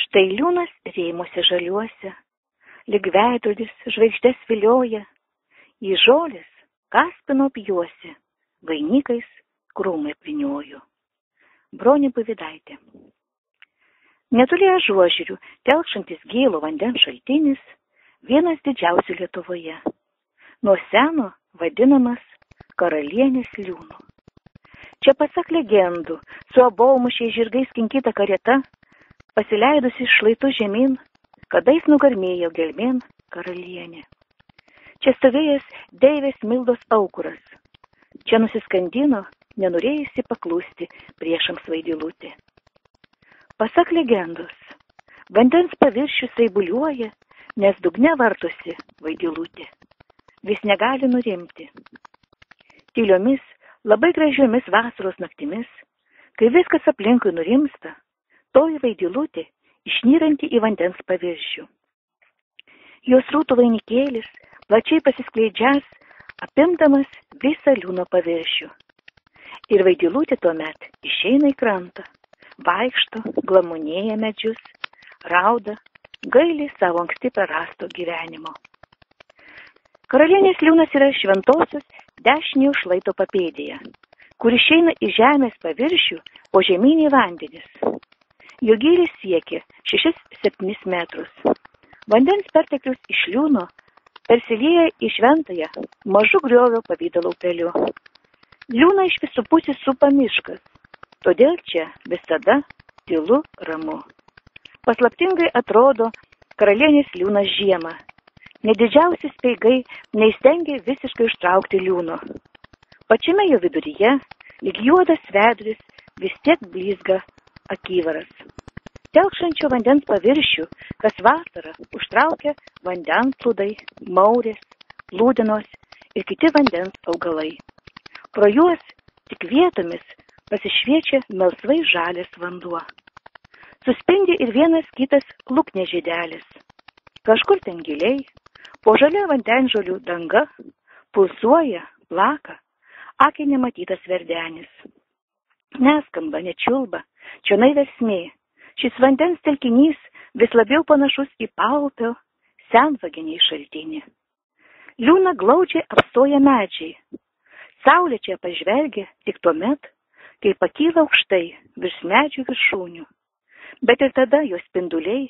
Štai liūnas rėmuose žaliuose, lyg veidrodis žvaigždės vilioja, į žolės kaspino pjuosi, vainikais krūmai prinioju. Bronė Buivydaitė. Netoli Ažuožerių telkšantis gėlo vandens šaltinis, vienas didžiausių Lietuvoje, nuo seno vadinamas karalienės liūnu. Čia pasak legendų, su abaumušiais žirgais kinkyta karieta, pasileidusi šlaitu žemyn, kadais nugarmėjo gelmėn karalienė. Čia stovėjęs deivės Mildos aukuras, čia nusiskandino, nenorėjusi paklusti priešams Vaidilutė. Pasak legendos, vandens paviršius raibuliuoja, nes dugne vartosi Vaidilutė. Vis negali nurimti. Tyliomis, labai gražiomis vasaros naktimis, kai viskas aplinkui nurimsta, toji Vaidilutė išnyranti į vandens paviršių. Jos rūtų vainikėlis plačiai pasiskleidžias, apimdamas visą liūno paviršių. Ir Vaidilutė tuomet išeina į krantą, vaikšto, glamonėja medžius, rauda, gaili savo anksti prarasto gyvenimo. Karalienės liūnas yra šventosios dešiniojo šlaito papėdėje, kur išeina į žemės paviršių po žemynį vandenis. Jo gylis siekia 6-7 metrus. Vandens perteklius iš liūno persilieja į šventąją mažu griovio pavydalo upeliu. Liūną iš visų pusių supa miškas, todėl čia visada tylu ramu. Paslaptingai atrodo karalienės liūnas žiemą. Nedidžiausi speigai neįstengia visiškai ištraukti liūno. Pačiame jo viduryje, lyg juodas vedris, vis tiek blizga akyvaras. Telkšančio vandens paviršių kas vasarą užtraukia vandenplūdai, maurės, plūdinos ir kiti vandens augalai. Pro juos tik vietomis pasišviečia melsvai žalias vanduo. Suspindi ir vienas kitas luknės žiedelis. Kažkur ten giliai, po žalia vandenžolių danga, pulsuoja, plaka, akiai nematytas verdenis. Neskamba, nečiulba, čionai versmė. Šis vandens telkinys vis labiau panašus į paupio senvaginiai šaltinį. Liūną glaudžiai apstoja medžiai. Saulė čia pažvelgia tik tuomet, kai pakyla aukštai virš medžių viršūnių. Bet ir tada jos spinduliai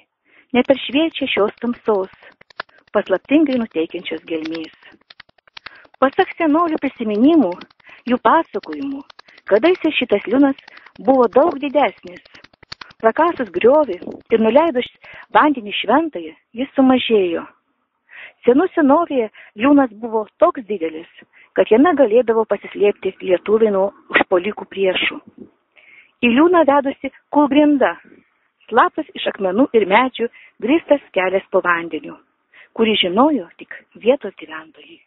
neperšviečia šios tamsos, paslaptingai nuteikiančios gelmės. Pasak senolių prisiminimų, jų pasakojimų, kadaise šitas liūnas buvo daug didesnis. Prakasus griovį ir nuleidus vandenį šventąją, jis sumažėjo. Senų senovėje liūnas buvo toks didelis, kad jame galėdavo pasislėpti lietuviai nuo užpuolikų priešų. Į liūną vedusi kūlgrinda, slaptas iš akmenų ir medžių grįstas kelias po vandeniu, kurį žinojo tik vietos gyventojai.